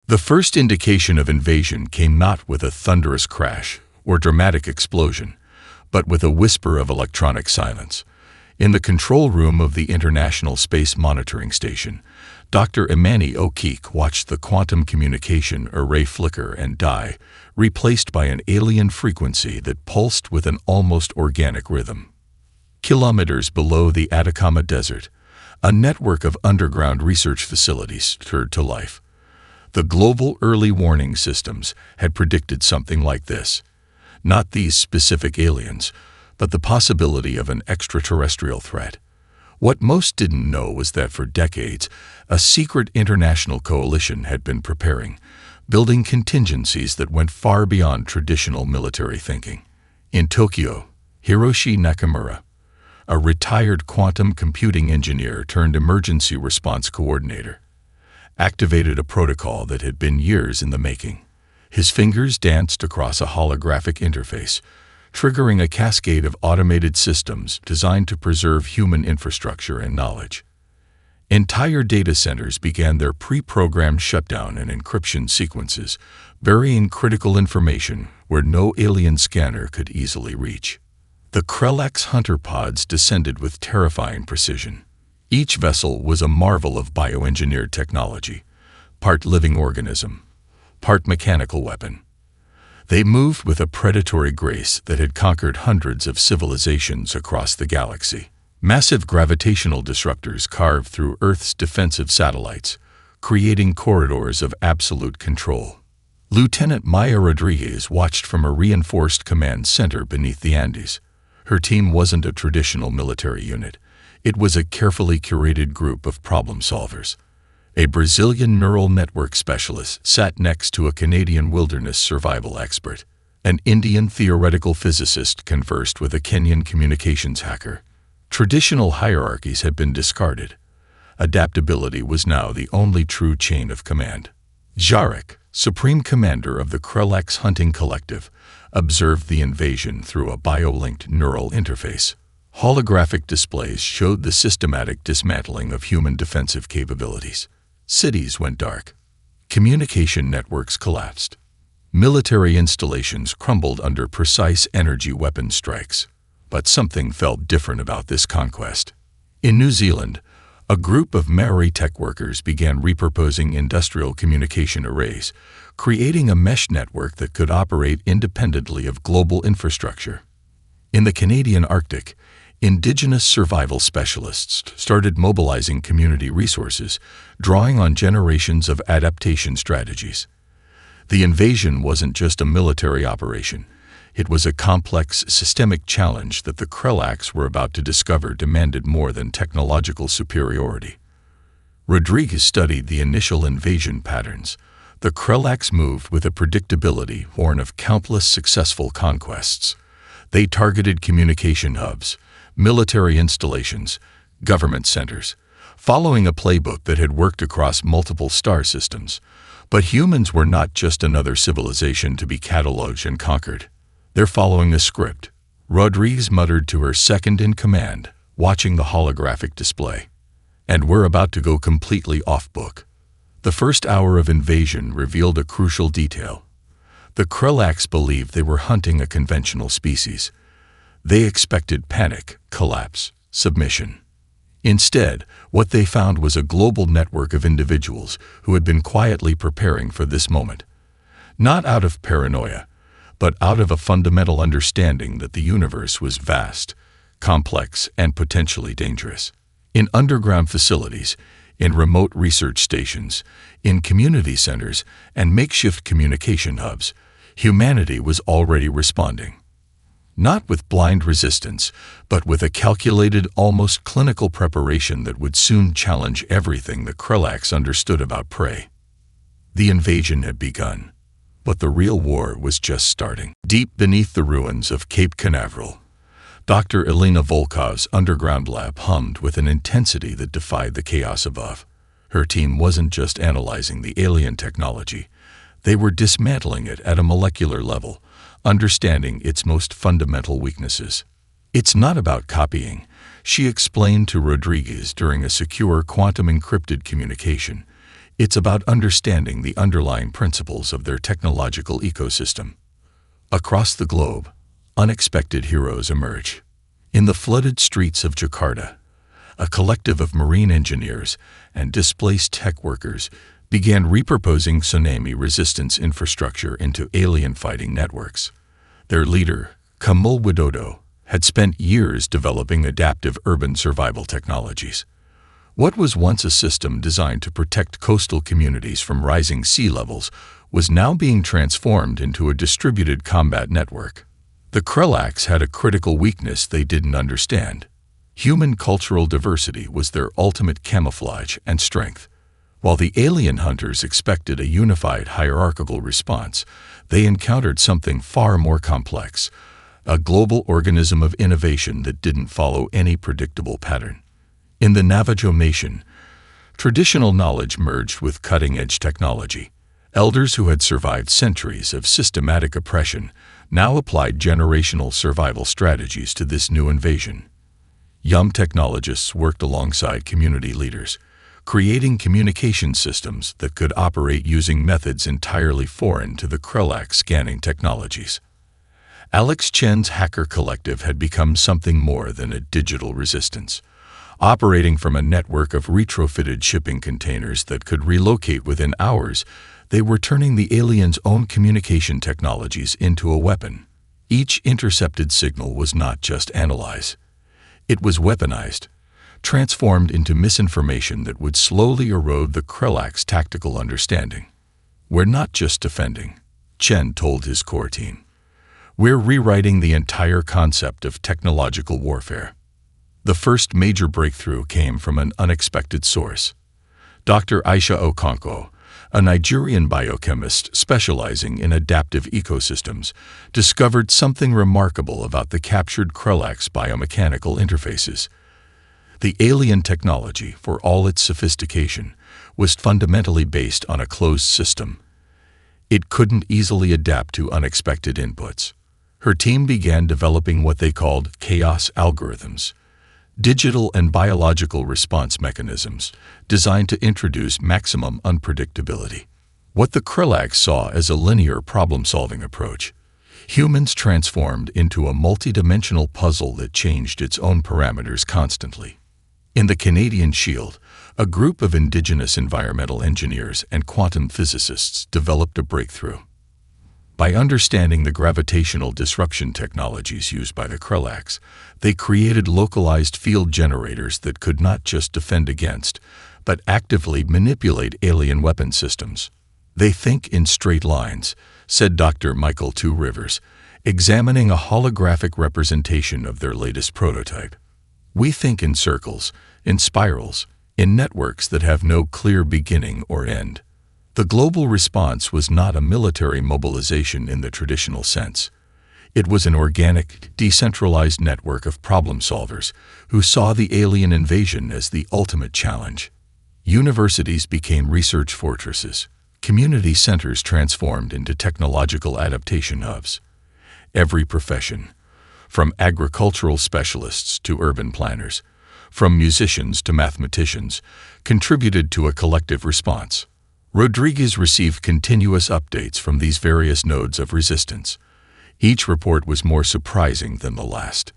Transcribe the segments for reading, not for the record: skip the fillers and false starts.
The first indication of invasion came not with a thunderous crash or dramatic explosion, but with a whisper of electronic silence. In the control room of the International Space Monitoring Station, Dr. Imani O'Keefe watched the quantum communication array flicker and die, replaced by an alien frequency that pulsed with an almost organic rhythm. Kilometers below the Atacama Desert, a network of underground research facilities stirred to life. The global early warning systems had predicted something like this. Not these specific aliens, but the possibility of an extraterrestrial threat. What most didn't know was that for decades, a secret international coalition had been preparing, building contingencies that went far beyond traditional military thinking. In Tokyo, Hiroshi Nakamura, a retired quantum computing engineer turned emergency response coordinator, activated a protocol that had been years in the making. His fingers danced across a holographic interface, triggering a cascade of automated systems designed to preserve human infrastructure and knowledge. Entire data centers began their pre-programmed shutdown and encryption sequences, burying critical information where no alien scanner could easily reach. The Krelax hunter pods descended with terrifying precision. Each vessel was a marvel of bioengineered technology, part living organism, part mechanical weapon. They moved with a predatory grace that had conquered hundreds of civilizations across the galaxy. Massive gravitational disruptors carved through Earth's defensive satellites, creating corridors of absolute control. Lieutenant Maya Rodriguez watched from a reinforced command center beneath the Andes. Her team wasn't a traditional military unit. It was a carefully curated group of problem solvers. A Brazilian neural network specialist sat next to a Canadian wilderness survival expert. An Indian theoretical physicist conversed with a Kenyan communications hacker. Traditional hierarchies had been discarded. Adaptability was now the only true chain of command. Jarek, supreme commander of the Krelax hunting collective, observed the invasion through a biolinked neural interface. Holographic displays showed the systematic dismantling of human defensive capabilities. Cities went dark. Communication networks collapsed. Military installations crumbled under precise energy weapon strikes. But something felt different about this conquest. In New Zealand, a group of Maori tech workers began repurposing industrial communication arrays, creating a mesh network that could operate independently of global infrastructure. In the Canadian Arctic, Indigenous survival specialists started mobilizing community resources, drawing on generations of adaptation strategies. The invasion wasn't just a military operation. It was a complex, systemic challenge that the Krelax were about to discover demanded more than technological superiority. Rodriguez studied the initial invasion patterns. The Krelax moved with a predictability born of countless successful conquests. They targeted communication hubs, military installations, government centers, following a playbook that had worked across multiple star systems. But humans were not just another civilization to be cataloged and conquered. They're following a script, Rodriguez muttered to her second-in-command, watching the holographic display. And we're about to go completely off-book. The first hour of invasion revealed a crucial detail. The Krelax believed they were hunting a conventional species. They expected panic, collapse, submission. Instead, what they found was a global network of individuals who had been quietly preparing for this moment. Not out of paranoia, but out of a fundamental understanding that the universe was vast, complex, and potentially dangerous. In underground facilities, in remote research stations, in community centers, and makeshift communication hubs, humanity was already responding. Not with blind resistance, but with a calculated, almost clinical preparation that would soon challenge everything the Krelax understood about prey. The invasion had begun, but the real war was just starting. Deep beneath the ruins of Cape Canaveral, Dr. Elena Volkov's underground lab hummed with an intensity that defied the chaos above. Her team wasn't just analyzing the alien technology. They were dismantling it at a molecular level, understanding its most fundamental weaknesses. It's not about copying, she explained to Rodriguez during a secure quantum-encrypted communication. It's about understanding the underlying principles of their technological ecosystem. Across the globe, unexpected heroes emerge. In the flooded streets of Jakarta, a collective of marine engineers and displaced tech workers began repurposing tsunami resistance infrastructure into alien fighting networks. Their leader, Kamul Widodo, had spent years developing adaptive urban survival technologies. What was once a system designed to protect coastal communities from rising sea levels was now being transformed into a distributed combat network. The Krelax had a critical weakness they didn't understand. Human cultural diversity was their ultimate camouflage and strength. While the alien hunters expected a unified hierarchical response, they encountered something far more complex, a global organism of innovation that didn't follow any predictable pattern. In the Navajo Nation, traditional knowledge merged with cutting-edge technology. Elders who had survived centuries of systematic oppression now applied generational survival strategies to this new invasion. Young technologists worked alongside community leaders, creating communication systems that could operate using methods entirely foreign to the Krelax scanning technologies. Alex Chen's hacker collective had become something more than a digital resistance. Operating from a network of retrofitted shipping containers that could relocate within hours, they were turning the aliens' own communication technologies into a weapon. Each intercepted signal was not just analyzed. It was weaponized, transformed into misinformation that would slowly erode the Krelax tactical understanding. "We're not just defending," Chen told his core team. "We're rewriting the entire concept of technological warfare." The first major breakthrough came from an unexpected source. Dr. Aisha Okonkwo, a Nigerian biochemist specializing in adaptive ecosystems, discovered something remarkable about the captured Krelax biomechanical interfaces. The alien technology, for all its sophistication, was fundamentally based on a closed system. It couldn't easily adapt to unexpected inputs. Her team began developing what they called chaos algorithms, digital and biological response mechanisms designed to introduce maximum unpredictability. What the Krelax saw as a linear problem-solving approach, humans transformed into a multidimensional puzzle that changed its own parameters constantly. In the Canadian Shield, a group of indigenous environmental engineers and quantum physicists developed a breakthrough. By understanding the gravitational disruption technologies used by the Krelax, they created localized field generators that could not just defend against, but actively manipulate alien weapon systems. "They think in straight lines," said Dr. Michael Two Rivers, examining a holographic representation of their latest prototype. "We think in circles, in spirals, in networks that have no clear beginning or end." The global response was not a military mobilization in the traditional sense. It was an organic, decentralized network of problem solvers who saw the alien invasion as the ultimate challenge. Universities became research fortresses. Community centers transformed into technological adaptation hubs. Every profession, from agricultural specialists to urban planners, from musicians to mathematicians, contributed to a collective response. Rodriguez received continuous updates from these various nodes of resistance. Each report was more surprising than the last.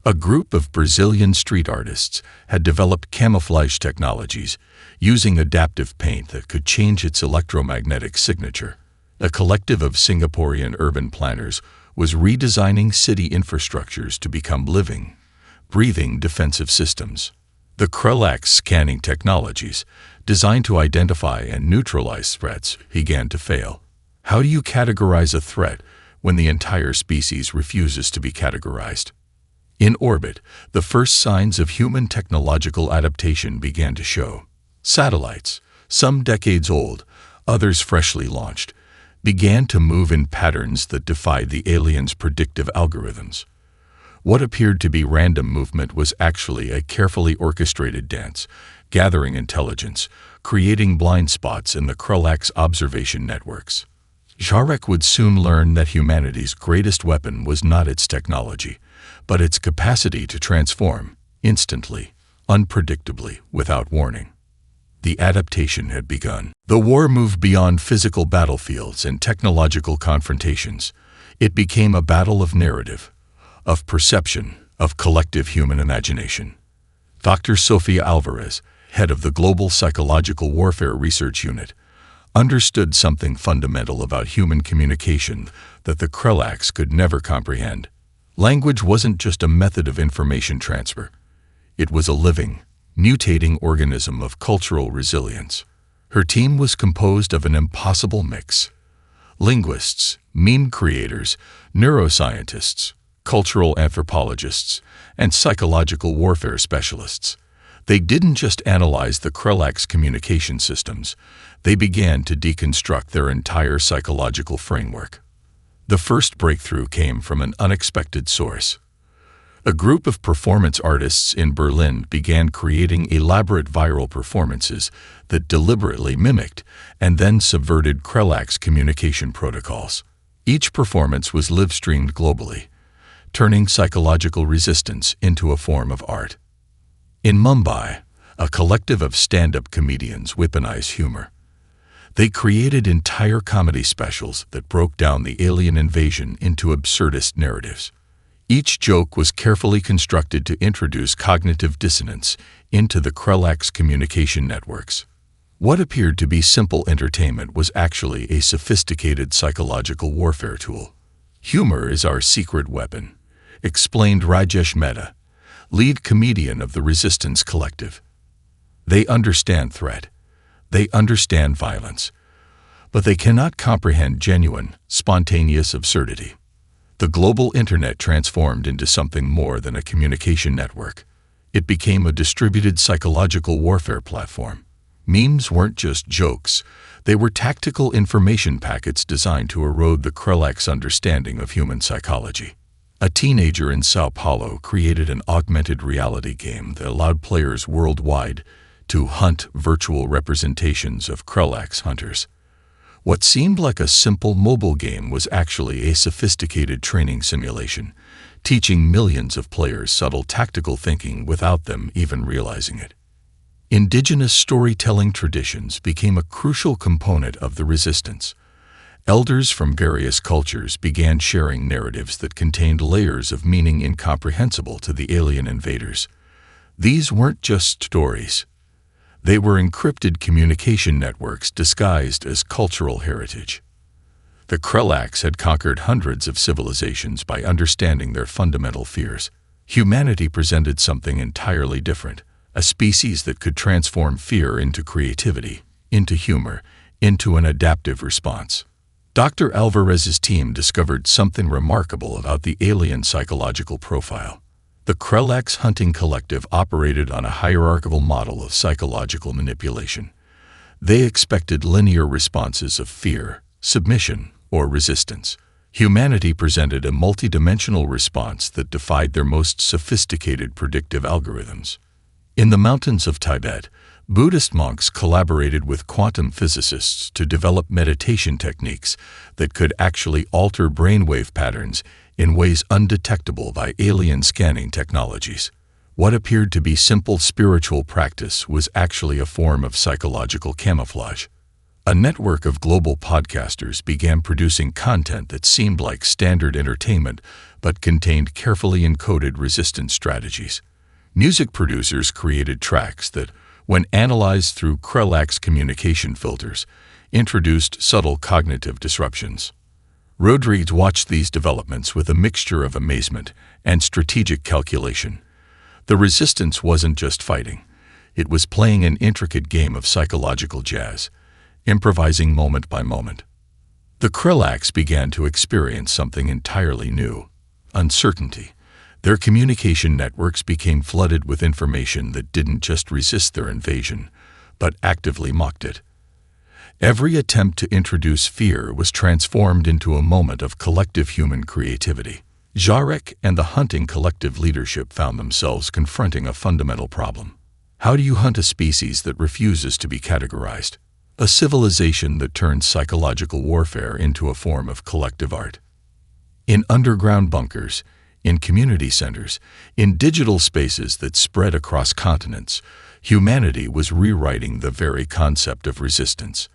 A group of Brazilian street artists had developed camouflage technologies using adaptive paint that could change its electromagnetic signature. A collective of Singaporean urban planners was redesigning city infrastructures to become living, breathing defensive systems. The Krelax scanning technologies, designed to identify and neutralize threats, began to fail. How do you categorize a threat when the entire species refuses to be categorized? In orbit, the first signs of human technological adaptation began to show. Satellites, some decades old, others freshly launched, began to move in patterns that defied the aliens' predictive algorithms. What appeared to be random movement was actually a carefully orchestrated dance, gathering intelligence, creating blind spots in the Krelax observation networks. Jarek would soon learn that humanity's greatest weapon was not its technology, but its capacity to transform, instantly, unpredictably, without warning. The adaptation had begun. The war moved beyond physical battlefields and technological confrontations. It became a battle of narrative, of perception, of collective human imagination. Dr. Sofia Alvarez, head of the Global Psychological Warfare Research Unit, understood something fundamental about human communication that the Krelax could never comprehend. Language wasn't just a method of information transfer. It was a living, mutating organism of cultural resilience. Her team was composed of an impossible mix: linguists, meme creators, neuroscientists, cultural anthropologists, and psychological warfare specialists. They didn't just analyze the Krelax communication systems, they began to deconstruct their entire psychological framework. The first breakthrough came from an unexpected source. A group of performance artists in Berlin began creating elaborate viral performances that deliberately mimicked and then subverted Krelax communication protocols. Each performance was live-streamed globally, turning psychological resistance into a form of art. In Mumbai, a collective of stand-up comedians weaponized humor. They created entire comedy specials that broke down the alien invasion into absurdist narratives. Each joke was carefully constructed to introduce cognitive dissonance into the Krelax communication networks. What appeared to be simple entertainment was actually a sophisticated psychological warfare tool. Humor is our secret weapon, explained Rajesh Mehta, lead comedian of the Resistance Collective. They understand threat. They understand violence. But they cannot comprehend genuine, spontaneous absurdity. The global internet transformed into something more than a communication network. It became a distributed psychological warfare platform. Memes weren't just jokes. They were tactical information packets designed to erode the Krelax understanding of human psychology. A teenager in Sao Paulo created an augmented reality game that allowed players worldwide to hunt virtual representations of Krelax hunters. What seemed like a simple mobile game was actually a sophisticated training simulation, teaching millions of players subtle tactical thinking without them even realizing it. Indigenous storytelling traditions became a crucial component of the resistance. Elders from various cultures began sharing narratives that contained layers of meaning incomprehensible to the alien invaders. These weren't just stories. They were encrypted communication networks disguised as cultural heritage. The Krelax had conquered hundreds of civilizations by understanding their fundamental fears. Humanity presented something entirely different, a species that could transform fear into creativity, into humor, into an adaptive response. Dr. Alvarez's team discovered something remarkable about the alien psychological profile. The Krelax Hunting Collective operated on a hierarchical model of psychological manipulation. They expected linear responses of fear, submission, or resistance. Humanity presented a multidimensional response that defied their most sophisticated predictive algorithms. In the mountains of Tibet, Buddhist monks collaborated with quantum physicists to develop meditation techniques that could actually alter brainwave patterns in ways undetectable by alien scanning technologies. What appeared to be simple spiritual practice was actually a form of psychological camouflage. A network of global podcasters began producing content that seemed like standard entertainment but contained carefully encoded resistance strategies. Music producers created tracks that, when analyzed through Krelax communication filters, introduced subtle cognitive disruptions. Rodriguez watched these developments with a mixture of amazement and strategic calculation. The resistance wasn't just fighting. It was playing an intricate game of psychological jazz, improvising moment by moment. The Krelax began to experience something entirely new: uncertainty. Their communication networks became flooded with information that didn't just resist their invasion, but actively mocked it. Every attempt to introduce fear was transformed into a moment of collective human creativity. Jarek and the hunting collective leadership found themselves confronting a fundamental problem. How do you hunt a species that refuses to be categorized? A civilization that turns psychological warfare into a form of collective art. In underground bunkers, in community centers, in digital spaces that spread across continents, Humanity was rewriting the very concept of resistance.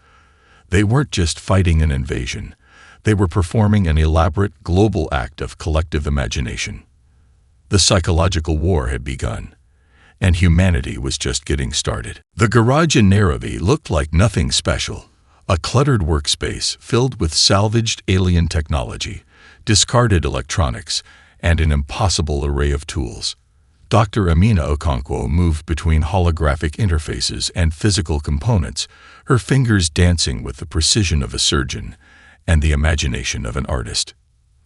They weren't just fighting an invasion. They were performing an elaborate global act of collective imagination. The psychological war had begun, and humanity was just getting started. The garage in Nairobi looked like nothing special. A cluttered workspace filled with salvaged alien technology, discarded electronics, and an impossible array of tools. Dr. Amina Okonkwo moved between holographic interfaces and physical components, her fingers dancing with the precision of a surgeon and the imagination of an artist.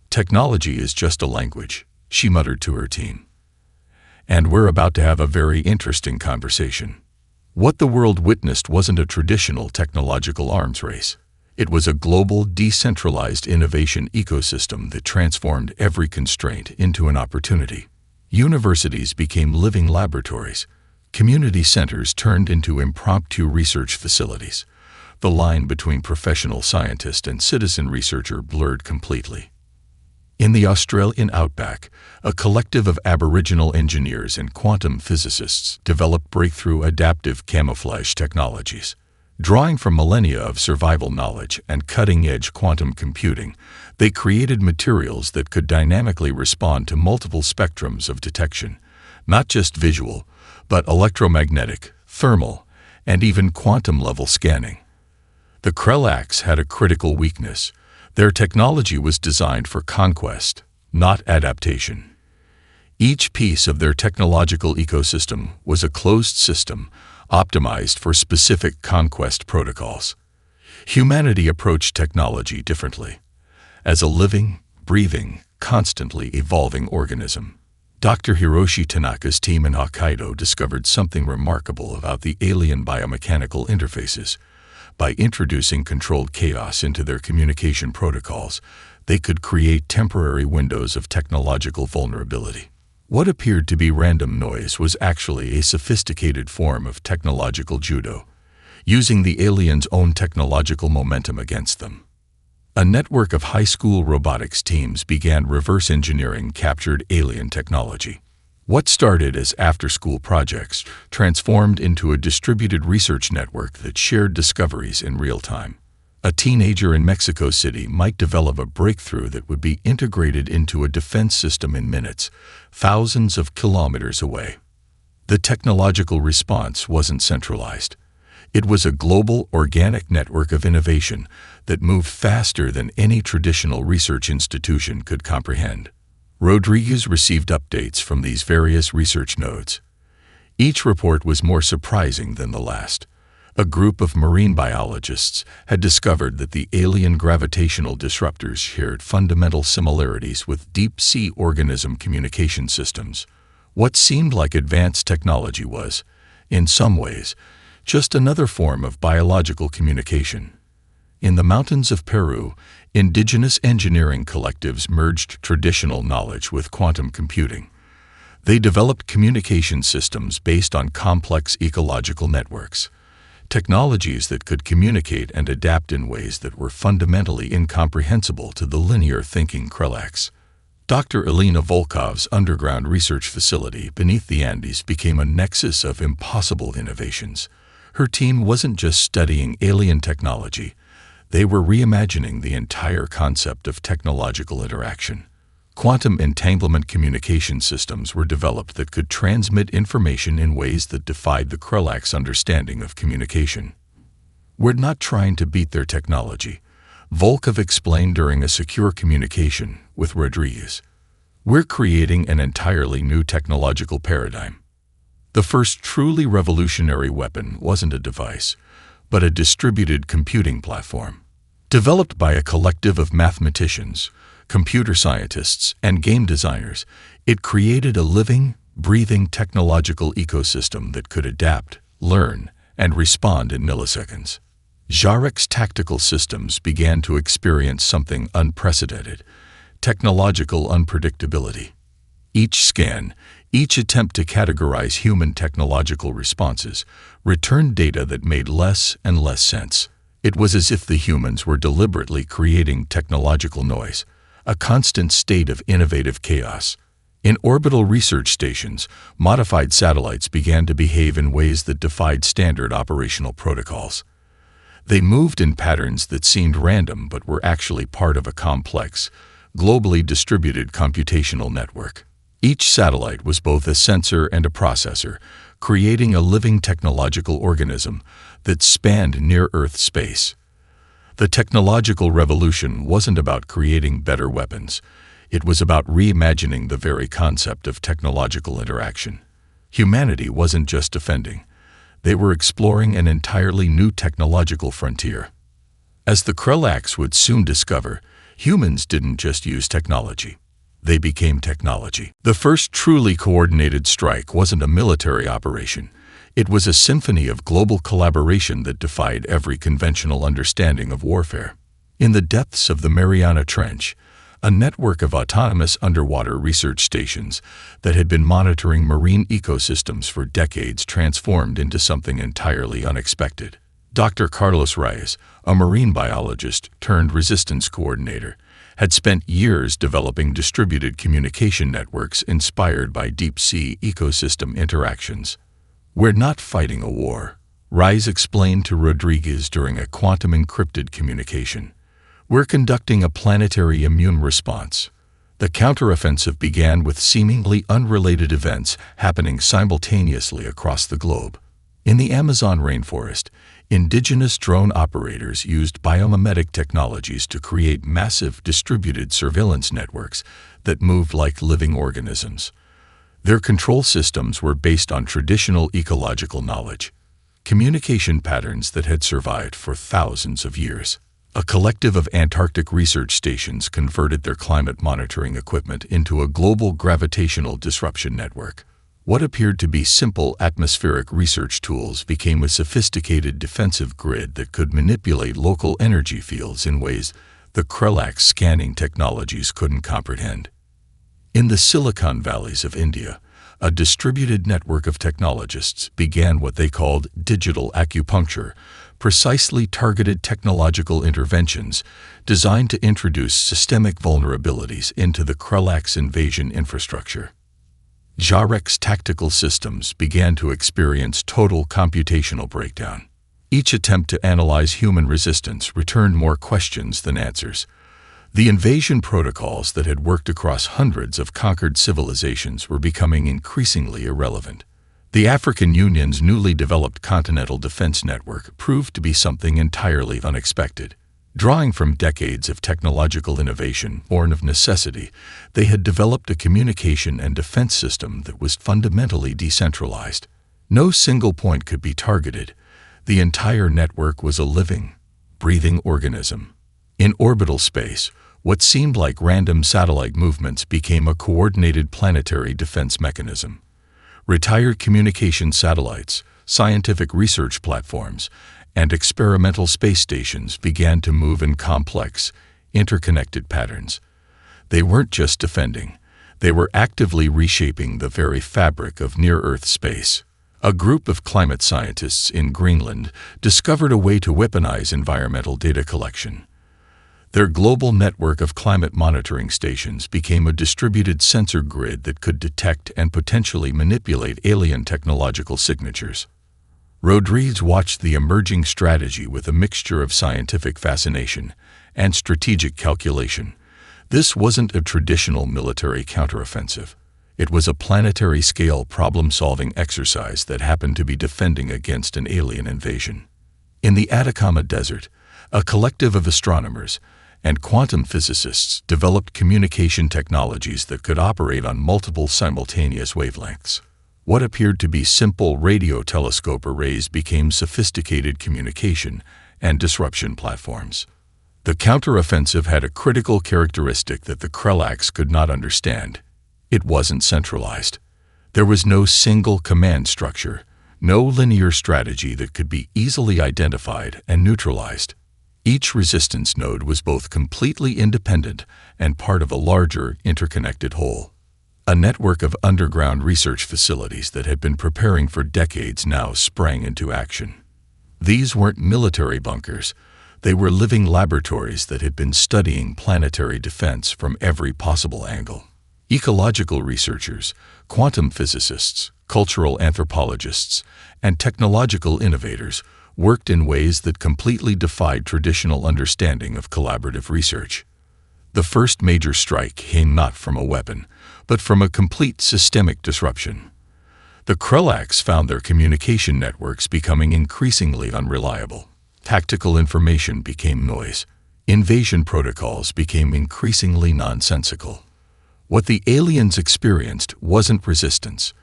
"Technology is just a language," she muttered to her team. "And we're about to have a very interesting conversation." What the world witnessed wasn't a traditional technological arms race. It was a global, decentralized innovation ecosystem that transformed every constraint into an opportunity. Universities became living laboratories. Community centers turned into impromptu research facilities. The line between professional scientist and citizen researcher blurred completely. In the Australian outback, a collective of Aboriginal engineers and quantum physicists developed breakthrough adaptive camouflage technologies. Drawing from millennia of survival knowledge and cutting-edge quantum computing, they created materials that could dynamically respond to multiple spectrums of detection, not just visual, but electromagnetic, thermal, and even quantum-level scanning. The Krelax had a critical weakness. Their technology was designed for conquest, not adaptation. Each piece of their technological ecosystem was a closed system, optimized for specific conquest protocols. Humanity approached technology differently, as a living, breathing, constantly evolving organism. Dr. Hiroshi Tanaka's team in Hokkaido discovered something remarkable about the alien biomechanical interfaces. By introducing controlled chaos into their communication protocols, they could create temporary windows of technological vulnerability. What appeared to be random noise was actually a sophisticated form of technological judo, using the aliens' own technological momentum against them. A network of high school robotics teams began reverse engineering captured alien technology. What started as after-school projects transformed into a distributed research network that shared discoveries in real time. A teenager in Mexico City might develop a breakthrough that would be integrated into a defense system in minutes, thousands of kilometers away. The technological response wasn't centralized. It was a global, organic network of innovation that moved faster than any traditional research institution could comprehend. Rodriguez received updates from these various research nodes. Each report was more surprising than the last. A group of marine biologists had discovered that the alien gravitational disruptors shared fundamental similarities with deep-sea organism communication systems. What seemed like advanced technology was, in some ways, just another form of biological communication. In the mountains of Peru, indigenous engineering collectives merged traditional knowledge with quantum computing. They developed communication systems based on complex ecological networks. Technologies that could communicate and adapt in ways that were fundamentally incomprehensible to the linear-thinking Krelax. Dr. Elena Volkov's underground research facility beneath the Andes became a nexus of impossible innovations. Her team wasn't just studying alien technology, they were reimagining the entire concept of technological interaction. Quantum entanglement communication systems were developed that could transmit information in ways that defied the Krelax understanding of communication. "We're not trying to beat their technology," Volkov explained during a secure communication with Rodriguez. "We're creating an entirely new technological paradigm." The first truly revolutionary weapon wasn't a device, but a distributed computing platform. Developed by a collective of mathematicians, computer scientists, and game designers, it created a living, breathing technological ecosystem that could adapt, learn, and respond in milliseconds. Jarek's tactical systems began to experience something unprecedented: technological unpredictability. Each scan, each attempt to categorize human technological responses, returned data that made less and less sense. It was as if the humans were deliberately creating technological noise, a constant state of innovative chaos. In orbital research stations, modified satellites began to behave in ways that defied standard operational protocols. They moved in patterns that seemed random but were actually part of a complex, globally distributed computational network. Each satellite was both a sensor and a processor, creating a living technological organism that spanned near-Earth space. The technological revolution wasn't about creating better weapons. It was about reimagining the very concept of technological interaction. Humanity wasn't just defending. They were exploring an entirely new technological frontier. As the Krellaks would soon discover, humans didn't just use technology. They became technology. The first truly coordinated strike wasn't a military operation. It was a symphony of global collaboration that defied every conventional understanding of warfare. In the depths of the Mariana Trench, a network of autonomous underwater research stations that had been monitoring marine ecosystems for decades transformed into something entirely unexpected. Dr. Carlos Reyes, a marine biologist turned resistance coordinator, had spent years developing distributed communication networks inspired by deep-sea ecosystem interactions. "We're not fighting a war," Reyes explained to Rodriguez during a quantum-encrypted communication. "We're conducting a planetary immune response." The counteroffensive began with seemingly unrelated events happening simultaneously across the globe. In the Amazon rainforest, indigenous drone operators used biomimetic technologies to create massive distributed surveillance networks that moved like living organisms. Their control systems were based on traditional ecological knowledge, communication patterns that had survived for thousands of years. A collective of Antarctic research stations converted their climate monitoring equipment into a global gravitational disruption network. What appeared to be simple atmospheric research tools became a sophisticated defensive grid that could manipulate local energy fields in ways the Krellak scanning technologies couldn't comprehend. In the Silicon Valleys of India, a distributed network of technologists began what they called digital acupuncture, precisely targeted technological interventions designed to introduce systemic vulnerabilities into the Krellak's invasion infrastructure. Jarek's tactical systems began to experience total computational breakdown. Each attempt to analyze human resistance returned more questions than answers. The invasion protocols that had worked across hundreds of conquered civilizations were becoming increasingly irrelevant. The African Union's newly developed Continental Defense Network proved to be something entirely unexpected. Drawing from decades of technological innovation born of necessity, they had developed a communication and defense system that was fundamentally decentralized. No single point could be targeted. The entire network was a living, breathing organism. In orbital space, what seemed like random satellite movements became a coordinated planetary defense mechanism. Retired communication satellites, scientific research platforms, and experimental space stations began to move in complex, interconnected patterns. They weren't just defending, they were actively reshaping the very fabric of near-Earth space. A group of climate scientists in Greenland discovered a way to weaponize environmental data collection. Their global network of climate monitoring stations became a distributed sensor grid that could detect and potentially manipulate alien technological signatures. Rodriguez watched the emerging strategy with a mixture of scientific fascination and strategic calculation. This wasn't a traditional military counteroffensive. It was a planetary-scale problem-solving exercise that happened to be defending against an alien invasion. In the Atacama Desert, a collective of astronomers and quantum physicists developed communication technologies that could operate on multiple simultaneous wavelengths. What appeared to be simple radio telescope arrays became sophisticated communication and disruption platforms. The counteroffensive had a critical characteristic that the Krellaks could not understand. It wasn't centralized. There was no single command structure, no linear strategy that could be easily identified and neutralized. Each resistance node was both completely independent and part of a larger, interconnected whole. A network of underground research facilities that had been preparing for decades now sprang into action. These weren't military bunkers. They were living laboratories that had been studying planetary defense from every possible angle. Ecological researchers, quantum physicists, cultural anthropologists, and technological innovators worked in ways that completely defied traditional understanding of collaborative research. The first major strike came not from a weapon, but from a complete systemic disruption. The Krulaks found their communication networks becoming increasingly unreliable. Tactical information became noise. Invasion protocols became increasingly nonsensical. What the aliens experienced wasn't resistance.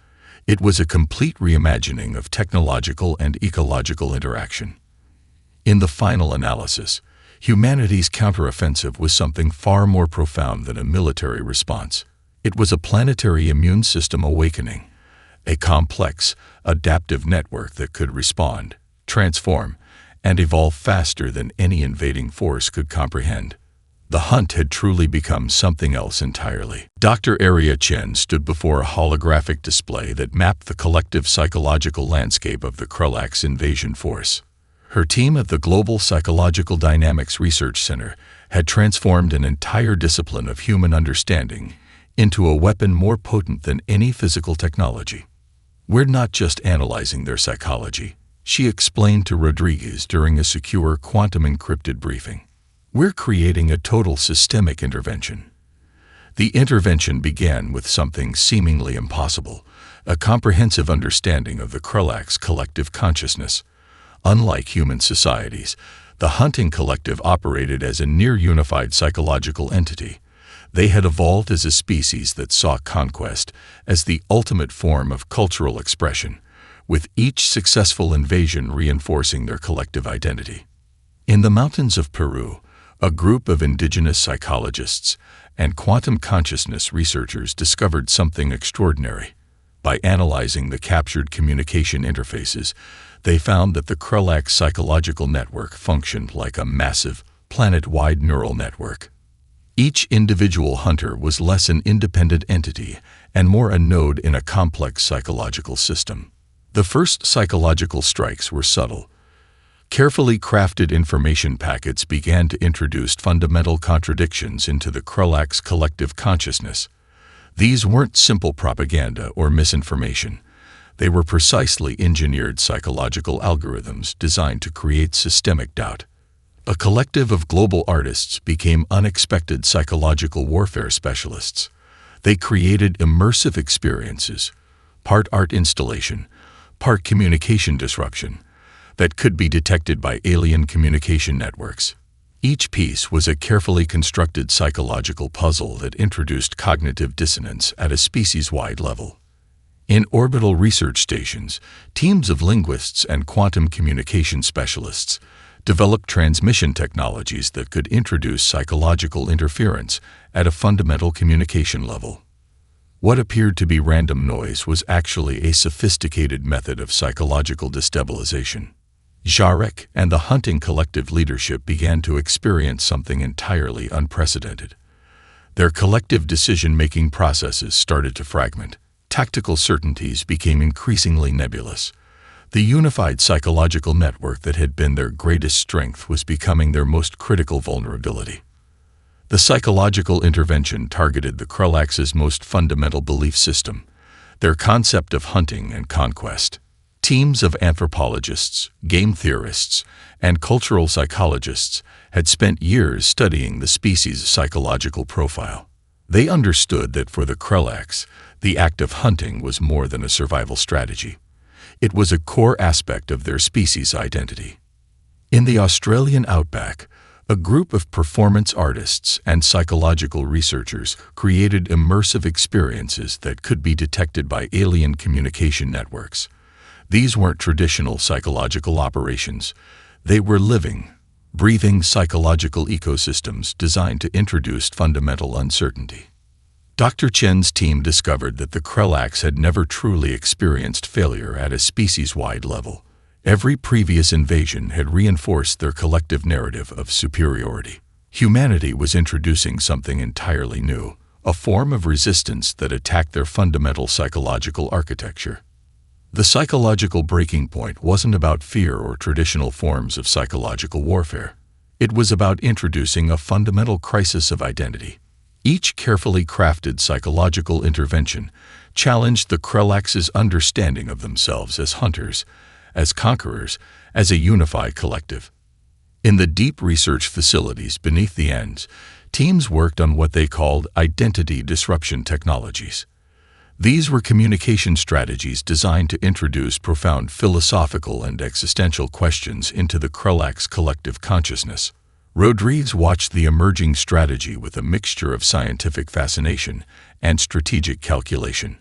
It was a complete reimagining of technological and ecological interaction. In the final analysis, humanity's counteroffensive was something far more profound than a military response. It was a planetary immune system awakening, a complex, adaptive network that could respond, transform, and evolve faster than any invading force could comprehend. The hunt had truly become something else entirely. Dr. Aria Chen stood before a holographic display that mapped the collective psychological landscape of the Krulak's invasion force. Her team at the Global Psychological Dynamics Research Center had transformed an entire discipline of human understanding into a weapon more potent than any physical technology. "We're not just analyzing their psychology," she explained to Rodriguez during a secure quantum-encrypted briefing. "We're creating a total systemic intervention." The intervention began with something seemingly impossible, a comprehensive understanding of the Krulak's collective consciousness. Unlike human societies, the hunting collective operated as a near-unified psychological entity. They had evolved as a species that saw conquest as the ultimate form of cultural expression, with each successful invasion reinforcing their collective identity. In the mountains of Peru, a group of indigenous psychologists and quantum consciousness researchers discovered something extraordinary. By analyzing the captured communication interfaces, they found that the Krulak psychological network functioned like a massive, planet-wide neural network. Each individual hunter was less an independent entity and more a node in a complex psychological system. The first psychological strikes were subtle. Carefully crafted information packets began to introduce fundamental contradictions into the Krulak's collective consciousness. These weren't simple propaganda or misinformation. They were precisely engineered psychological algorithms designed to create systemic doubt. A collective of global artists became unexpected psychological warfare specialists. They created immersive experiences, part art installation, part communication disruption, that could be detected by alien communication networks. Each piece was a carefully constructed psychological puzzle that introduced cognitive dissonance at a species-wide level. In orbital research stations, teams of linguists and quantum communication specialists developed transmission technologies that could introduce psychological interference at a fundamental communication level. What appeared to be random noise was actually a sophisticated method of psychological destabilization. Jarek and the hunting collective leadership began to experience something entirely unprecedented. Their collective decision-making processes started to fragment. Tactical certainties became increasingly nebulous. The unified psychological network that had been their greatest strength was becoming their most critical vulnerability. The psychological intervention targeted the Krulak's most fundamental belief system, their concept of hunting and conquest. Teams of anthropologists, game theorists, and cultural psychologists had spent years studying the species' psychological profile. They understood that for the Krulaks, the act of hunting was more than a survival strategy. It was a core aspect of their species' identity. In the Australian outback, a group of performance artists and psychological researchers created immersive experiences that could be detected by alien communication networks. These weren't traditional psychological operations. They were living, breathing psychological ecosystems designed to introduce fundamental uncertainty. Dr. Chen's team discovered that the Krulaks had never truly experienced failure at a species-wide level. Every previous invasion had reinforced their collective narrative of superiority. Humanity was introducing something entirely new, a form of resistance that attacked their fundamental psychological architecture. The psychological breaking point wasn't about fear or traditional forms of psychological warfare. It was about introducing a fundamental crisis of identity. Each carefully crafted psychological intervention challenged the Krelax's understanding of themselves as hunters, as conquerors, as a unified collective. In the deep research facilities beneath the ends, teams worked on what they called identity disruption technologies. These were communication strategies designed to introduce profound philosophical and existential questions into the Krelax collective consciousness. Rodriguez watched the emerging strategy with a mixture of scientific fascination and strategic calculation.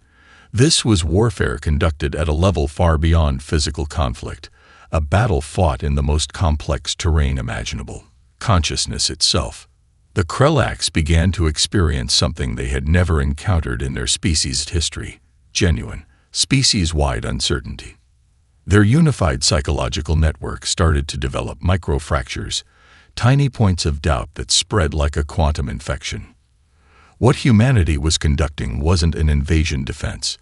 This was warfare conducted at a level far beyond physical conflict, a battle fought in the most complex terrain imaginable, consciousness itself. The Krelax began to experience something they had never encountered in their species' history: genuine, species-wide uncertainty. Their unified psychological network started to develop microfractures, tiny points of doubt that spread like a quantum infection. What humanity was conducting wasn't an invasion defense.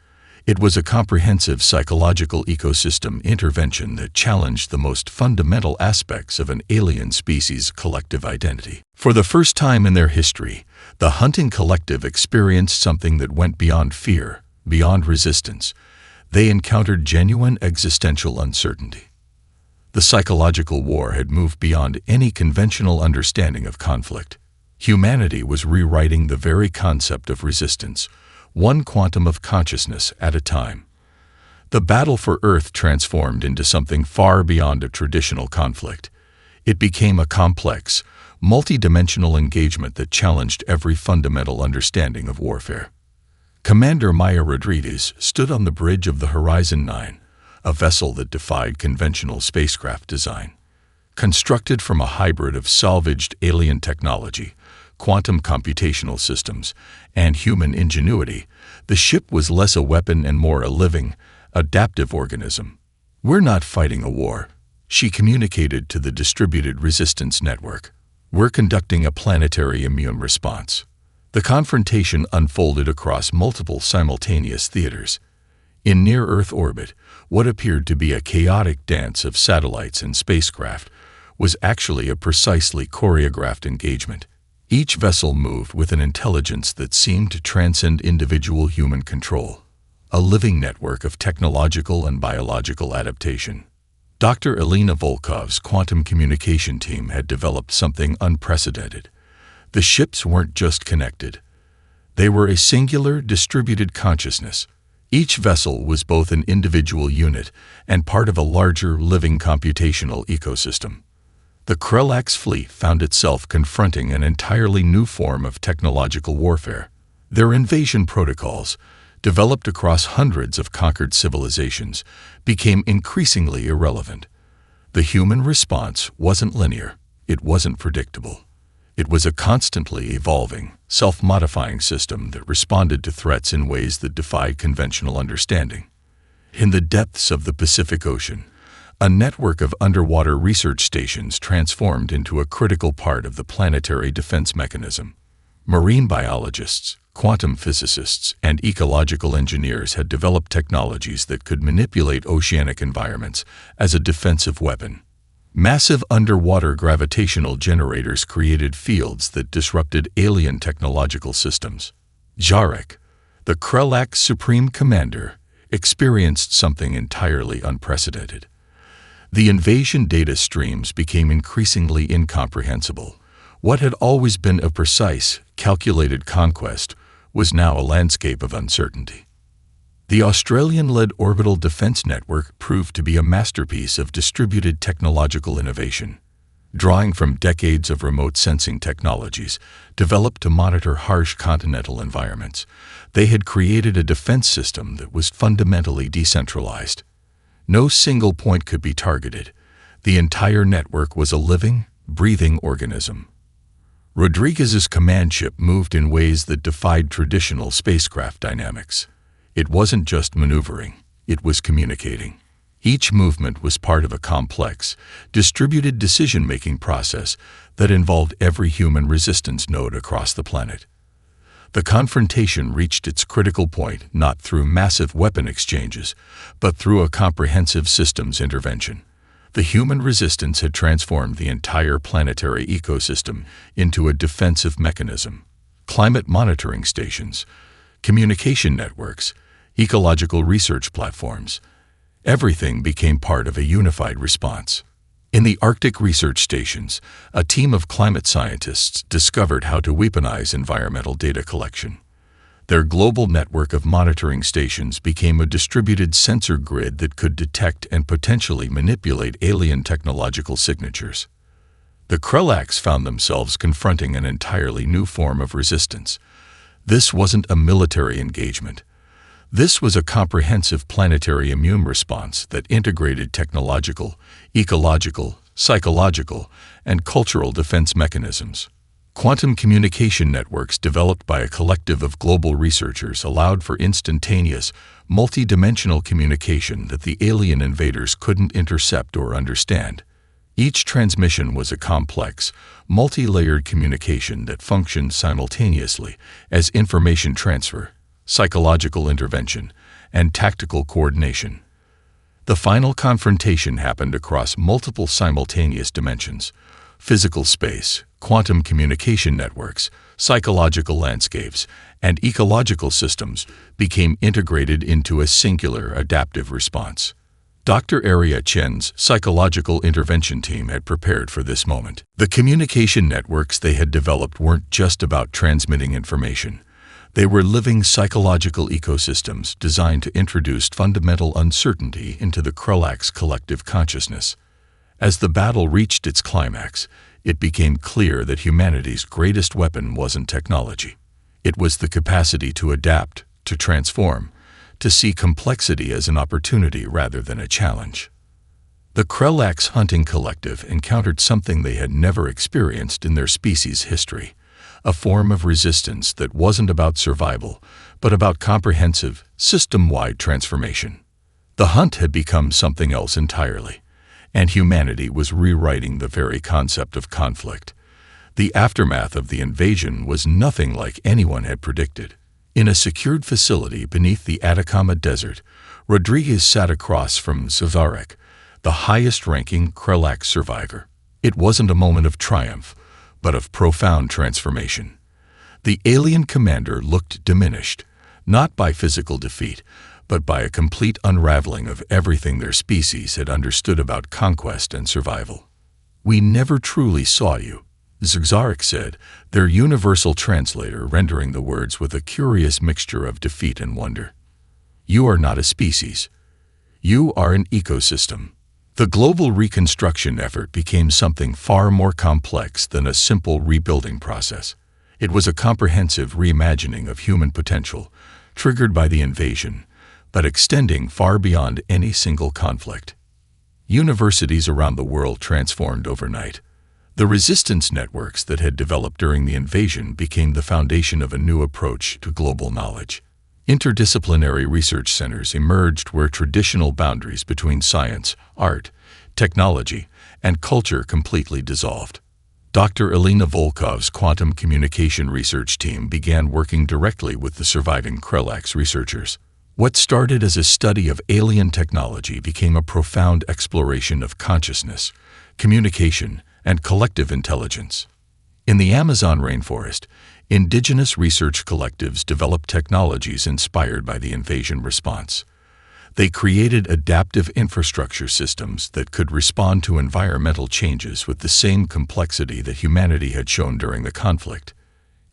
It was a comprehensive psychological ecosystem intervention that challenged the most fundamental aspects of an alien species' collective identity. For the first time in their history, the hunting collective experienced something that went beyond fear, beyond resistance. They encountered genuine existential uncertainty. The psychological war had moved beyond any conventional understanding of conflict. Humanity was rewriting the very concept of resistance, one quantum of consciousness at a time. The battle for Earth transformed into something far beyond a traditional conflict. It became a complex, multi-dimensional engagement that challenged every fundamental understanding of warfare. Commander Maya Rodriguez stood on the bridge of the Horizon 9, a vessel that defied conventional spacecraft design. Constructed from a hybrid of salvaged alien technology, quantum computational systems, and human ingenuity, the ship was less a weapon and more a living, adaptive organism. "We're not fighting a war," she communicated to the distributed resistance network. "We're conducting a planetary immune response." The confrontation unfolded across multiple simultaneous theaters. In near-Earth orbit, what appeared to be a chaotic dance of satellites and spacecraft was actually a precisely choreographed engagement. Each vessel moved with an intelligence that seemed to transcend individual human control, a living network of technological and biological adaptation. Dr. Elena Volkov's quantum communication team had developed something unprecedented. The ships weren't just connected. They were a singular, distributed consciousness. Each vessel was both an individual unit and part of a larger, living computational ecosystem. The Krelax fleet found itself confronting an entirely new form of technological warfare. Their invasion protocols, developed across hundreds of conquered civilizations, became increasingly irrelevant. The human response wasn't linear. It wasn't predictable. It was a constantly evolving, self-modifying system that responded to threats in ways that defied conventional understanding. In the depths of the Pacific Ocean, a network of underwater research stations transformed into a critical part of the planetary defense mechanism. Marine biologists, quantum physicists, and ecological engineers had developed technologies that could manipulate oceanic environments as a defensive weapon. Massive underwater gravitational generators created fields that disrupted alien technological systems. Jarek, the Krelax Supreme Commander, experienced something entirely unprecedented. The invasion data streams became increasingly incomprehensible. What had always been a precise, calculated conquest was now a landscape of uncertainty. The Australian-led Orbital Defense Network proved to be a masterpiece of distributed technological innovation. Drawing from decades of remote sensing technologies developed to monitor harsh continental environments, they had created a defense system that was fundamentally decentralized. No single point could be targeted. The entire network was a living, breathing organism. Rodriguez's command ship moved in ways that defied traditional spacecraft dynamics. It wasn't just maneuvering, it was communicating. Each movement was part of a complex, distributed decision-making process that involved every human resistance node across the planet. The confrontation reached its critical point not through massive weapon exchanges, but through a comprehensive systems intervention. The human resistance had transformed the entire planetary ecosystem into a defensive mechanism. climate monitoring stations, communication networks, ecological research platforms. Everything became part of a unified response. In the Arctic research stations, a team of climate scientists discovered how to weaponize environmental data collection. Their global network of monitoring stations became a distributed sensor grid that could detect and potentially manipulate alien technological signatures. The Krelax found themselves confronting an entirely new form of resistance. This wasn't a military engagement. This was a comprehensive planetary immune response that integrated technological, ecological, psychological, and cultural defense mechanisms. Quantum communication networks developed by a collective of global researchers allowed for instantaneous, multi-dimensional communication that the alien invaders couldn't intercept or understand. Each transmission was a complex, multi-layered communication that functioned simultaneously as information transfer, psychological intervention, and tactical coordination. The final confrontation happened across multiple simultaneous dimensions: physical space, quantum communication networks, psychological landscapes, and ecological systems became integrated into a singular adaptive response. Dr. Arya Chen's psychological intervention team had prepared for this moment. The communication networks they had developed weren't just about transmitting information. They were living psychological ecosystems designed to introduce fundamental uncertainty into the Krelax collective consciousness. As the battle reached its climax, it became clear that humanity's greatest weapon wasn't technology. It was the capacity to adapt, to transform, to see complexity as an opportunity rather than a challenge. The Krelax hunting collective encountered something they had never experienced in their species' history: a form of resistance that wasn't about survival, but about comprehensive, system-wide transformation. The hunt had become something else entirely, and humanity was rewriting the very concept of conflict. The aftermath of the invasion was nothing like anyone had predicted. In a secured facility beneath the Atacama Desert, Rodriguez sat across from Zavarek, the highest-ranking Krelax survivor. It wasn't a moment of triumph, but of profound transformation. The alien commander looked diminished, not by physical defeat, but by a complete unraveling of everything their species had understood about conquest and survival. "We never truly saw you," Zavarek said, their universal translator rendering the words with a curious mixture of defeat and wonder. "You are not a species. You are an ecosystem." The global reconstruction effort became something far more complex than a simple rebuilding process. It was a comprehensive reimagining of human potential, triggered by the invasion, but extending far beyond any single conflict. Universities around the world transformed overnight. The resistance networks that had developed during the invasion became the foundation of a new approach to global knowledge. Interdisciplinary research centers emerged where traditional boundaries between science, art, technology, and culture completely dissolved. Dr. Elena Volkov's quantum communication research team began working directly with the surviving Krelax researchers. What started as a study of alien technology became a profound exploration of consciousness, communication, and collective intelligence. In the Amazon rainforest, indigenous research collectives developed technologies inspired by the invasion response. They created adaptive infrastructure systems that could respond to environmental changes with the same complexity that humanity had shown during the conflict.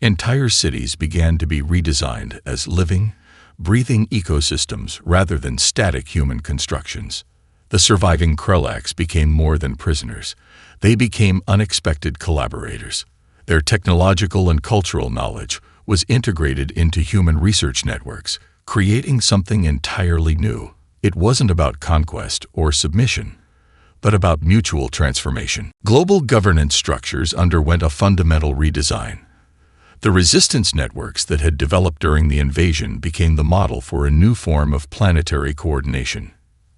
Entire cities began to be redesigned as living, breathing ecosystems rather than static human constructions. The surviving Krelax became more than prisoners. They became unexpected collaborators. Their technological and cultural knowledge was integrated into human research networks, creating something entirely new. It wasn't about conquest or submission, but about mutual transformation. Global governance structures underwent a fundamental redesign. The resistance networks that had developed during the invasion became the model for a new form of planetary coordination.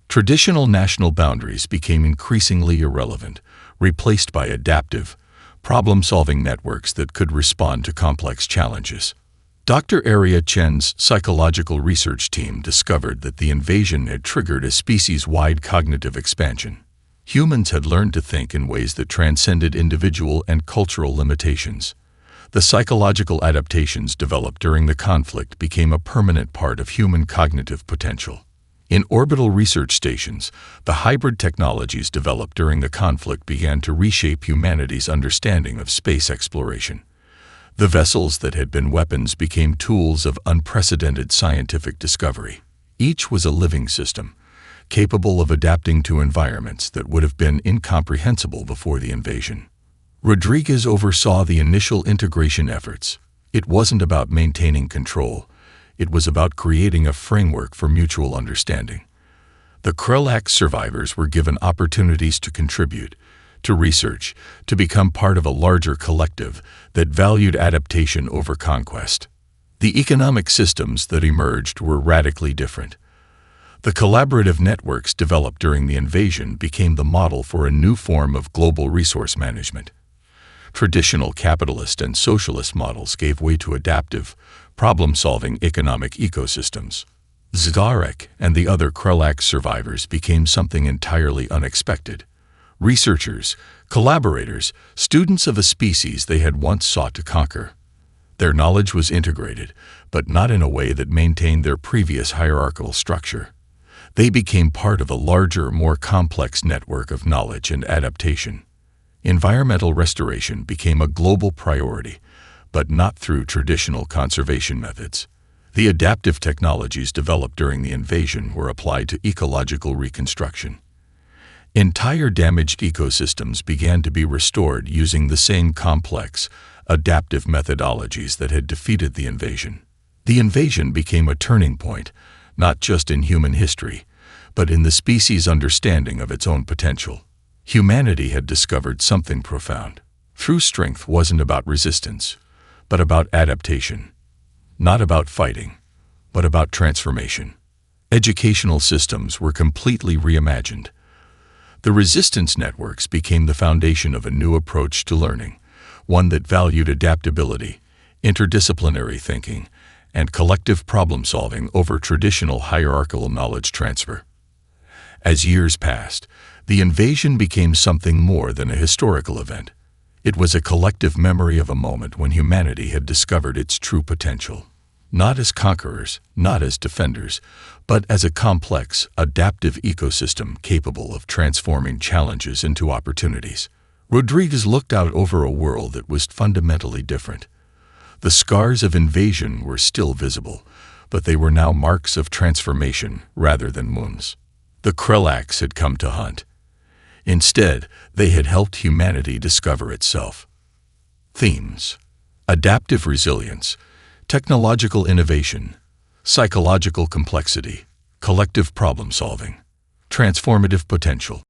Traditional national boundaries became increasingly irrelevant, replaced by adaptive, problem-solving networks that could respond to complex challenges. Dr. Arya Chen's psychological research team discovered that the invasion had triggered a species-wide cognitive expansion. Humans had learned to think in ways that transcended individual and cultural limitations. The psychological adaptations developed during the conflict became a permanent part of human cognitive potential. In orbital research stations, the hybrid technologies developed during the conflict began to reshape humanity's understanding of space exploration. The vessels that had been weapons became tools of unprecedented scientific discovery. Each was a living system, capable of adapting to environments that would have been incomprehensible before the invasion. Rodriguez oversaw the initial integration efforts. It wasn't about maintaining control. It was about creating a framework for mutual understanding. The Krelak survivors were given opportunities to contribute, to research, to become part of a larger collective that valued adaptation over conquest. The economic systems that emerged were radically different. The collaborative networks developed during the invasion became the model for a new form of global resource management. Traditional capitalist and socialist models gave way to adaptive, problem-solving economic ecosystems. Zarek and the other Krelak survivors became something entirely unexpected. Researchers, collaborators, students of a species they had once sought to conquer. Their knowledge was integrated, but not in a way that maintained their previous hierarchical structure. They became part of a larger, more complex network of knowledge and adaptation. Environmental restoration became a global priority, but not through traditional conservation methods. The adaptive technologies developed during the invasion were applied to ecological reconstruction. Entire damaged ecosystems began to be restored using the same complex, adaptive methodologies that had defeated the invasion. The invasion became a turning point, not just in human history, but in the species' understanding of its own potential. Humanity had discovered something profound. True strength wasn't about resistance, but about adaptation. Not about fighting, but about transformation. Educational systems were completely reimagined. The resistance networks became the foundation of a new approach to learning, one that valued adaptability, interdisciplinary thinking, and collective problem-solving over traditional hierarchical knowledge transfer. As years passed, the invasion became something more than a historical event. It was a collective memory of a moment when humanity had discovered its true potential. Not as conquerors, not as defenders, but as a complex, adaptive ecosystem capable of transforming challenges into opportunities. Rodriguez looked out over a world that was fundamentally different. The scars of invasion were still visible, but they were now marks of transformation rather than wounds. The Krelaks had come to hunt. Instead, they had helped humanity discover itself. Themes: adaptive resilience, technological innovation, psychological complexity, collective problem-solving, transformative potential.